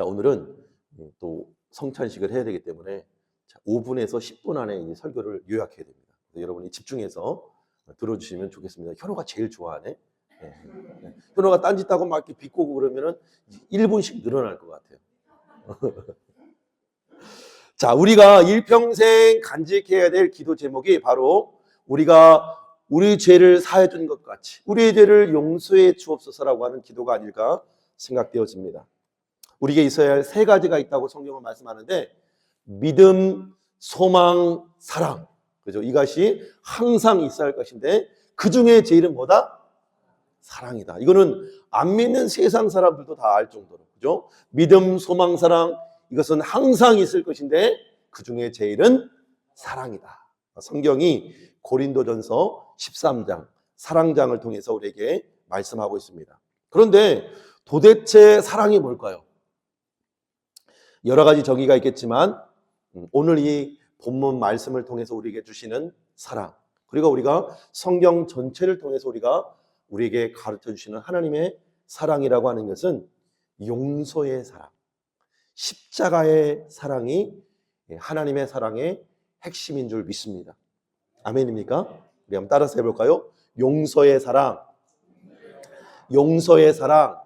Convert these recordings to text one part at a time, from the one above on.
자, 오늘은 또 성찬식을 해야 되기 때문에 5분에서 10분 안에 이 설교를 요약해야 됩니다. 여러분이 집중해서 들어주시면 좋겠습니다. 현호가 제일 좋아하네. 네. 현호가 딴짓하고 막 이렇게 비꼬고 그러면은 1분씩 늘어날 것 같아요. 자, 우리가 일평생 간직해야 될 기도 제목이 바로 우리가 우리 죄를 사해 준 것 같이 우리의 죄를 용서해 주옵소서라고 하는 기도가 아닐까 생각되어집니다. 우리에게 있어야 할 세 가지가 있다고 성경은 말씀하는데, 믿음, 소망, 사랑. 그죠? 이것이 항상 있어야 할 것인데, 그 중에 제일은 뭐다? 사랑이다. 이거는 안 믿는 세상 사람들도 다 알 정도로. 그죠? 믿음, 소망, 사랑. 이것은 항상 있을 것인데, 그 중에 제일은 사랑이다. 성경이 고린도전서 13장, 사랑장을 통해서 우리에게 말씀하고 있습니다. 그런데 도대체 사랑이 뭘까요? 여러 가지 정의가 있겠지만 오늘 이 본문 말씀을 통해서 우리에게 주시는 사랑, 그리고 우리가 성경 전체를 통해서 우리에게 가르쳐 주시는 하나님의 사랑이라고 하는 것은 용서의 사랑, 십자가의 사랑이 하나님의 사랑의 핵심인 줄 믿습니다. 아멘입니까? 우리 한번 따라서 해볼까요? 용서의 사랑, 용서의 사랑,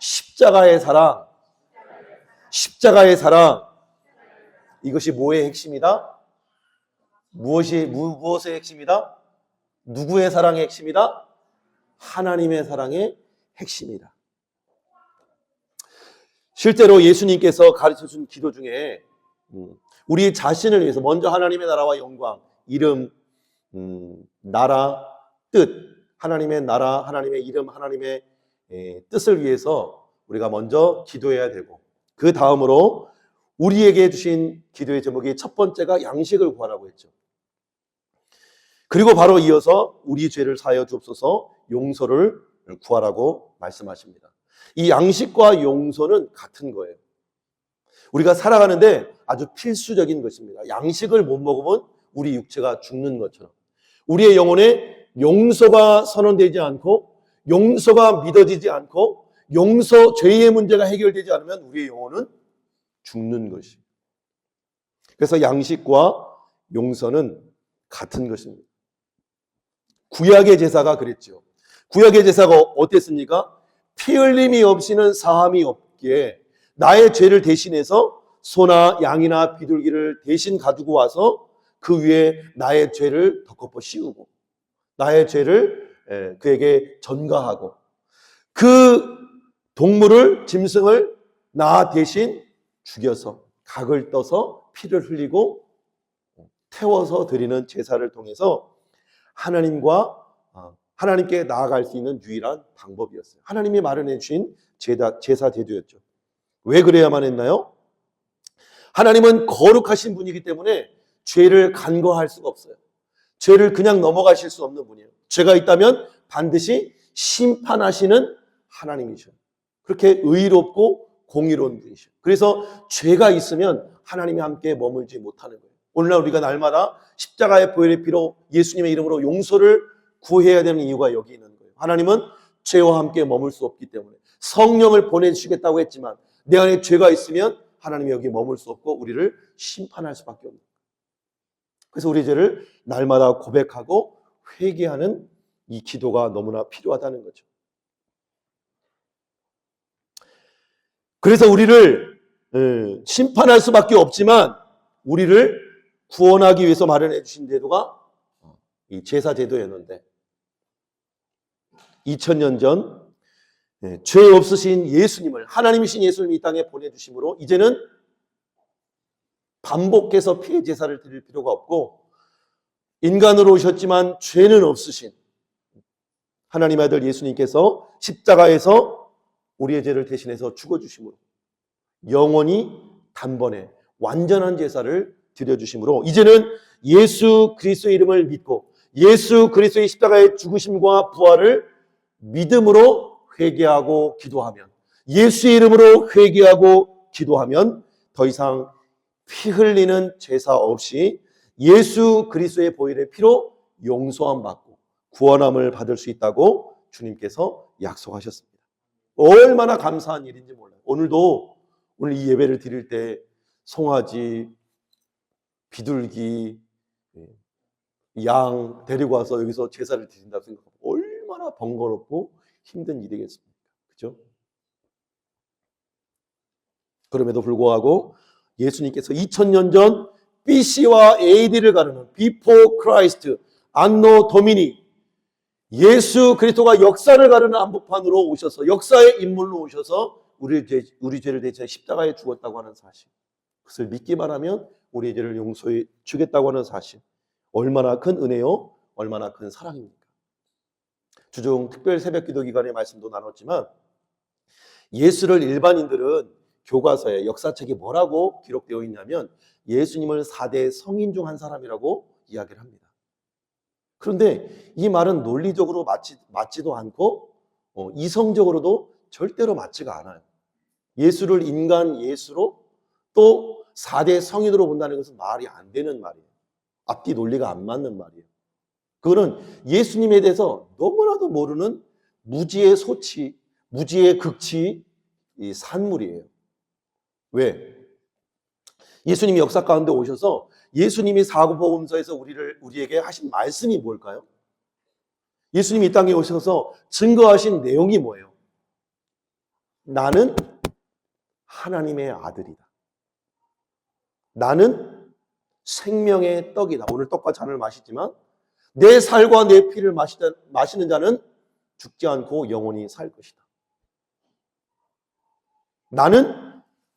십자가의 사랑, 십자가의 사랑. 이것이 뭐의 핵심이다? 무엇의 핵심이다? 누구의 사랑의 핵심이다? 하나님의 사랑의 핵심이다. 실제로 예수님께서 가르쳐준 기도 중에 우리 자신을 위해서 먼저 하나님의 나라와 영광, 이름, 나라, 뜻, 하나님의 나라, 하나님의 이름, 하나님의 뜻을 위해서 우리가 먼저 기도해야 되고, 그 다음으로 우리에게 주신 기도의 제목이 첫 번째가 양식을 구하라고 했죠. 그리고 바로 이어서 우리 죄를 사하여 주옵소서, 용서를 구하라고 말씀하십니다. 이 양식과 용서는 같은 거예요. 우리가 살아가는데 아주 필수적인 것입니다. 양식을 못 먹으면 우리 육체가 죽는 것처럼 우리의 영혼에 용서가 선언되지 않고 용서가 믿어지지 않고 죄의 문제가 해결되지 않으면 우리의 영혼은 죽는 것이에요. 그래서 양식과 용서는 같은 것입니다. 구약의 제사가 그랬죠. 구약의 제사가 어땠습니까? 피 흘림이 없이는 사함이 없기에 나의 죄를 대신해서 소나 양이나 비둘기를 대신 가지고 와서 그 위에 나의 죄를 덮어 씌우고 나의 죄를 그에게 전가하고, 그 동물을, 짐승을 나 대신 죽여서 각을 떠서 피를 흘리고 태워서 드리는 제사를 통해서 하나님께 나아갈 수 있는 유일한 방법이었어요. 하나님이 마련해 주신 제사 제도였죠. 왜 그래야만 했나요? 하나님은 거룩하신 분이기 때문에 죄를 간과할 수가 없어요. 죄를 그냥 넘어가실 수 없는 분이에요. 죄가 있다면 반드시 심판하시는 하나님이셔요. 그렇게 의롭고 공의로운 분이셔요. 그래서 죄가 있으면 하나님이 함께 머물지 못하는 거예요. 오늘날 우리가 날마다 십자가의 보혈의 피로 예수님의 이름으로 용서를 구해야 되는 이유가 여기 있는 거예요. 하나님은 죄와 함께 머물 수 없기 때문에 성령을 보내주시겠다고 했지만 내 안에 죄가 있으면 하나님이 여기 머물 수 없고 우리를 심판할 수밖에 없는 거예요. 그래서 우리 죄를 날마다 고백하고 회개하는 이 기도가 너무나 필요하다는 거죠. 그래서 우리를 심판할 수밖에 없지만 우리를 구원하기 위해서 마련해 주신 제도가 이 제사 제도였는데, 2000년 전 죄 없으신 예수님을, 하나님이신 예수님이 이 땅에 보내주심으로 이제는 반복해서 피의 제사를 드릴 필요가 없고, 인간으로 오셨지만 죄는 없으신 하나님의 아들 예수님께서 십자가에서 우리의 죄를 대신해서 죽어주심으로 영원히 단번에 완전한 제사를 드려주심으로 이제는 예수 그리스도의 이름을 믿고 예수 그리스도의 십자가의 죽으심과 부활을 믿음으로 회개하고 기도하면, 예수의 이름으로 회개하고 기도하면 더 이상 피 흘리는 제사 없이 예수 그리스도의 보혈의 피로 용서함 받고 구원함을 받을 수 있다고 주님께서 약속하셨습니다. 얼마나 감사한 일인지 몰라요. 오늘 이 예배를 드릴 때 송아지, 비둘기, 양 데리고 와서 여기서 제사를 드린다고 생각하면 얼마나 번거롭고 힘든 일이겠습니까? 그죠? 그럼에도 불구하고 예수님께서 2000년 전 BC와 AD를 가르는 Before Christ, 안노 도미니, 예수 그리스도가 역사를 가르는 한복판으로 오셔서 역사의 인물로 오셔서 우리 죄를 대신해 십자가에 죽었다고 하는 사실, 그것을 믿기만 하면 우리의 죄를 용서해 주겠다고 하는 사실, 얼마나 큰 은혜요, 얼마나 큰 사랑입니까? 주중 특별 새벽 기도 기간의 말씀도 나눴지만 예수를 일반인들은 교과서에 역사책에 뭐라고 기록되어 있냐면 예수님을 4대 성인 중 한 사람이라고 이야기를 합니다. 그런데 이 말은 논리적으로 맞지도 않고 이성적으로도 절대로 맞지가 않아요. 예수를 인간 예수로 또 4대 성인으로 본다는 것은 말이 안 되는 말이에요. 앞뒤 논리가 안 맞는 말이에요. 그거는 예수님에 대해서 너무나도 모르는 무지의 소치, 무지의 극치, 이 산물이에요. 왜? 예수님이 역사 가운데 오셔서 예수님이 사복음서에서 우리에게 하신 말씀이 뭘까요? 예수님이 이 땅에 오셔서 증거하신 내용이 뭐예요? 나는 하나님의 아들이다. 나는 생명의 떡이다. 오늘 떡과 잔을 마시지만 내 살과 내 피를 마시는 자는 죽지 않고 영원히 살 것이다. 나는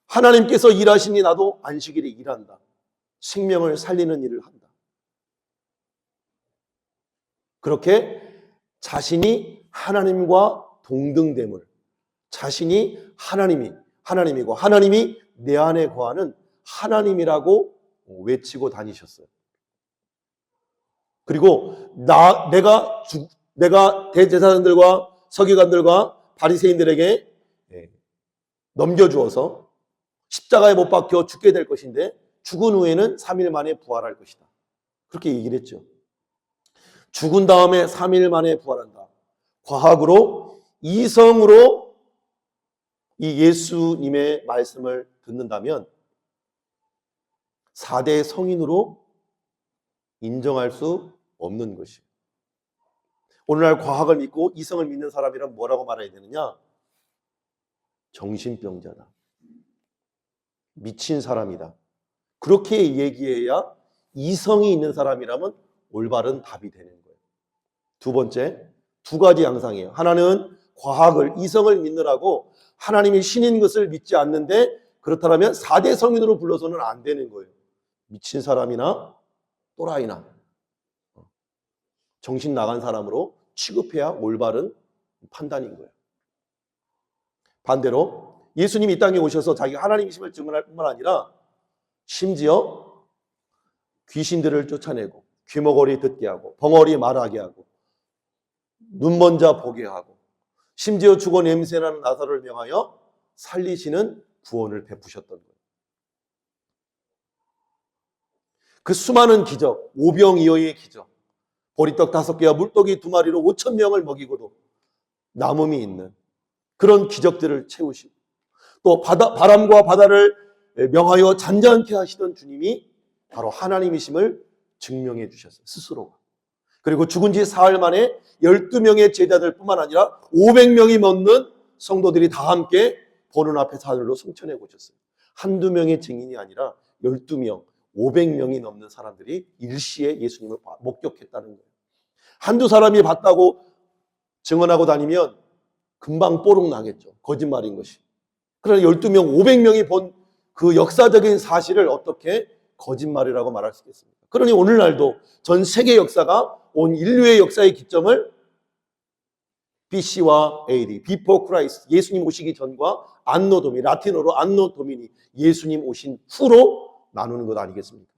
하나님께서 일하시니 나도 안식일에 일한다. 생명을 살리는 일을 한다. 그렇게 자신이 하나님과 동등됨을, 자신이 하나님이고 하나님이 내 안에 거하는 하나님이라고 외치고 다니셨어요. 그리고 내가 대제사장들과 서기관들과 바리새인들에게 넘겨주어서 십자가에 못 박혀 죽게 될 것인데 죽은 후에는 3일 만에 부활할 것이다. 그렇게 얘기를 했죠. 죽은 다음에 3일 만에 부활한다. 과학으로, 이성으로 이 예수님의 말씀을 듣는다면 4대 성인으로 인정할 수 없는 것이에요. 오늘날 과학을 믿고 이성을 믿는 사람이란 뭐라고 말해야 되느냐? 정신병자다. 미친 사람이다. 그렇게 얘기해야 이성이 있는 사람이라면 올바른 답이 되는 거예요. 두 번째, 두 가지 양상이에요. 하나는 과학을, 이성을 믿느라고 하나님이 신인 것을 믿지 않는데 그렇다면 4대 성인으로 불러서는 안 되는 거예요. 미친 사람이나 또라이나 정신 나간 사람으로 취급해야 올바른 판단인 거예요. 반대로 예수님이 이 땅에 오셔서 자기가 하나님이심을 증언할 뿐만 아니라 심지어 귀신들을 쫓아내고 귀머거리 듣게 하고 벙어리 말하게 하고 눈먼 자 보게 하고 심지어 죽어 냄새나는 나사로를 명하여 살리시는 구원을 베푸셨던 거예요. 그 수많은 기적, 오병이어의 기적, 보리떡 5개와 물고기 2마리로 5,000명을 먹이고도 남음이 있는 그런 기적들을 채우시고 또 바람과 바다를 명하여 잔잔케 하시던 주님이 바로 하나님이심을 증명해 주셨어요. 스스로가. 그리고 죽은 지 사흘 만에 12명의 제자들 뿐만 아니라 500명이 넘는 성도들이 다 함께 보는 앞에서 하늘로 승천해 오셨어요. 한두 명의 증인이 아니라 12명, 500명이 넘는 사람들이 일시에 예수님을 목격했다는 거예요. 한두 사람이 봤다고 증언하고 다니면 금방 뽀록 나겠죠. 거짓말인 것이. 그러나 12명, 500명이 본 그 역사적인 사실을 어떻게 거짓말이라고 말할 수 있겠습니까? 그러니 오늘날도 전 세계 역사가 온 인류의 역사의 기점을 BC와 AD, Before Christ, 예수님 오시기 전과 안노 도미니, 라틴어로 안노 도미니, 예수님 오신 후로 나누는 것 아니겠습니까?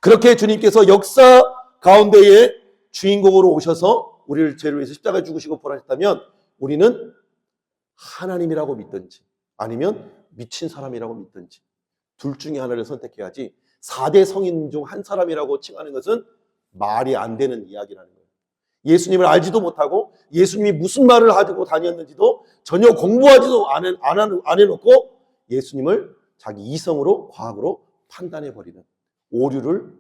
그렇게 주님께서 역사 가운데에 주인공으로 오셔서 우리를 죄를 위해서 십자가에 죽으시고 부활하셨다면 우리는 하나님이라고 믿든지 아니면 미친 사람이라고 믿든지 둘 중에 하나를 선택해야지 4대 성인 중 한 사람이라고 칭하는 것은 말이 안 되는 이야기라는 거예요. 예수님을 알지도 못하고 예수님이 무슨 말을 하고 다녔는지도 전혀 공부하지도 안 해놓고 예수님을 자기 이성으로 과학으로 판단해버리는 오류를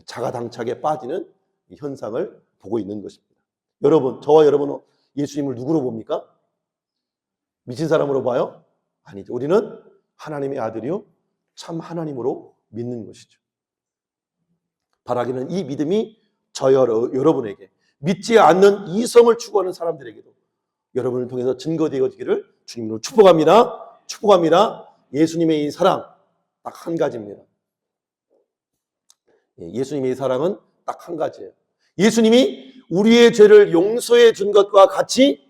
자가당착에 빠지는 현상을 보고 있는 것입니다. 여러분, 저와 여러분은 예수님을 누구로 봅니까? 미친 사람으로 봐요? 아니죠. 우리는 하나님의 아들이요 참 하나님으로 믿는 것이죠. 바라기는 이 믿음이 여러분에게 믿지 않는 이성을 추구하는 사람들에게도 여러분을 통해서 증거되어지기를 주님으로 축복합니다. 축복합니다. 예수님의 이 사랑 딱 한 가지입니다. 예수님의 이 사랑은 딱 한 가지예요. 예수님이 우리의 죄를 용서해 준 것과 같이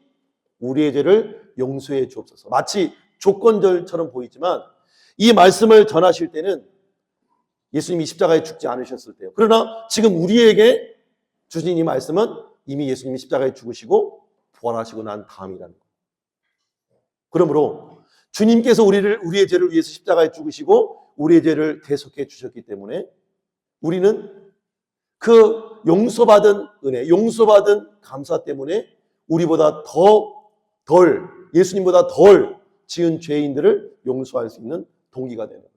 우리의 죄를 용서해 주옵소서. 마치 조건절처럼 보이지만 이 말씀을 전하실 때는 예수님이 십자가에 죽지 않으셨을 때요. 그러나 지금 우리에게 주신 이 말씀은 이미 예수님이 십자가에 죽으시고 부활하시고 난 다음이라는 거예요. 그러므로 주님께서 우리의 죄를 위해서 십자가에 죽으시고 우리의 죄를 대속해 주셨기 때문에 우리는 그 용서받은 은혜, 용서받은 감사 때문에 우리보다 예수님보다 덜 지은 죄인들을 용서할 수 있는 동기가 되는 거예요.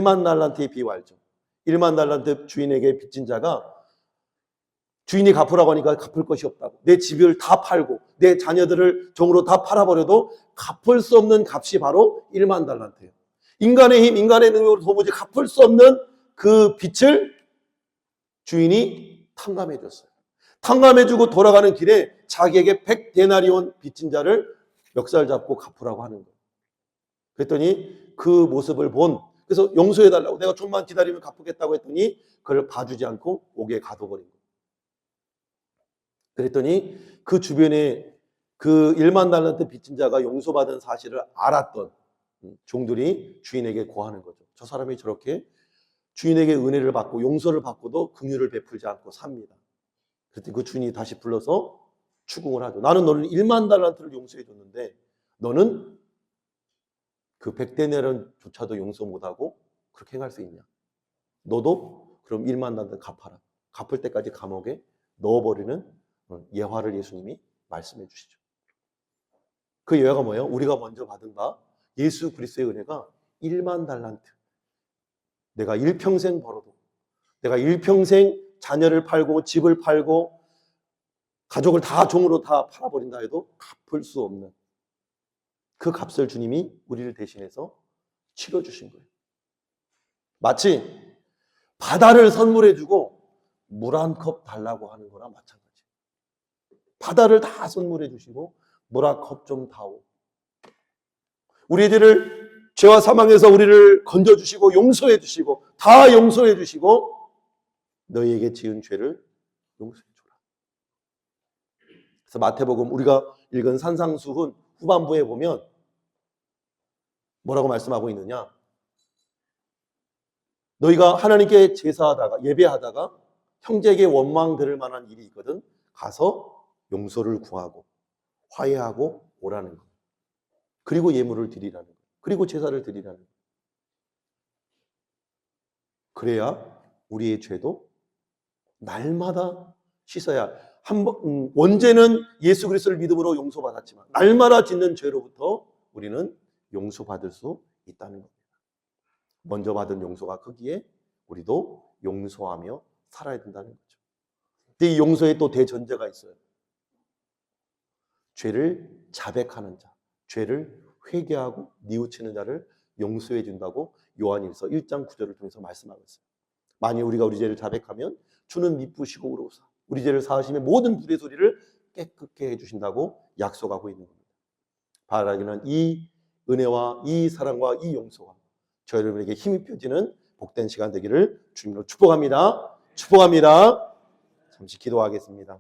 1만 달란트의 비유 알죠? 1만 달란트 주인에게 빚진 자가 주인이 갚으라고 하니까 갚을 것이 없다고. 내 집을 다 팔고 내 자녀들을 종으로 다 팔아버려도 갚을 수 없는 값이 바로 1만 달란트예요. 인간의 힘, 인간의 능력으로 도무지 갚을 수 없는 그 빚을 주인이 탕감해 줬어요. 탕감해 주고 돌아가는 길에 자기에게 100데나리온 빚진 자를 멱살 잡고 갚으라고 하는 거예요. 그랬더니 그 모습을 그래서 용서해 달라고 내가 좀만 기다리면 갚겠다고 했더니 그걸 봐주지 않고 옥에 가둬버린 거예요. 그랬더니 그 주변에 그 1만 달란트 빚진 자가 용서받은 사실을 알았던 종들이 주인에게 고하는 거죠. 저 사람이 저렇게 주인에게 은혜를 받고 용서를 받고도 긍휼을 베풀지 않고 삽니다. 그랬더니 그 주인이 다시 불러서 추궁을 하죠. 나는 너를 1만 달란트를 용서해 줬는데 너는 그 100데나리온조차도 용서 못하고 그렇게 행할 수 있냐? 너도 그럼 1만 달란트 갚아라. 갚을 때까지 감옥에 넣어버리는 예화를 예수님이 말씀해 주시죠. 그 예화가 뭐예요? 우리가 먼저 받은 바 예수 그리스도의 은혜가 1만 달란트. 내가 일평생 벌어도, 내가 일평생 자녀를 팔고 집을 팔고 가족을 다 종으로 다 팔아버린다 해도 갚을 수 없는 그 값을 주님이 우리를 대신해서 치러주신 거예요. 마치 바다를 선물해주고 물 한 컵 달라고 하는 거랑 마찬가지예요. 바다를 다 선물해 주시고 물 한 컵 좀 다오. 우리의 죄를 죄와 사망에서 우리를 건져주시고 용서해 주시고 다 용서해 주시고 너희에게 지은 죄를 용서해 주라. 그래서 마태복음 우리가 읽은 산상수훈 후반부에 보면 뭐라고 말씀하고 있느냐? 너희가 하나님께 제사하다가 예배하다가 형제에게 원망 들을 만한 일이 있거든 가서 용서를 구하고 화해하고 오라는 것. 그리고 예물을 드리라는 것. 그리고 제사를 드리라는 것. 그래야 우리의 죄도 날마다 씻어야 원죄는 예수 그리스도를 믿음으로 용서받았지만 날마다 짓는 죄로부터 우리는 용서받을 수 있다는 겁니다. 먼저 받은 용서가 크기에 우리도 용서하며 살아야 된다는 거죠. 근데 이 용서에 또 대전제가 있어요. 죄를 자백하는 자, 죄를 회개하고 뉘우치는 자를 용서해 준다고 요한일서 1장 9절을 통해서 말씀하고 있어요. 만일 우리가 우리 죄를 자백하면 주는 미쁘시고 의로우사 우리 죄를 사하시며 모든 불의 소리를 깨끗게 해주신다고 약속하고 있는 겁니다. 바라기는 이 은혜와 이 사랑과 이 용서가 저 여러분에게 힘이 펴지는 복된 시간 되기를 주님으로 축복합니다. 축복합니다. 잠시 기도하겠습니다.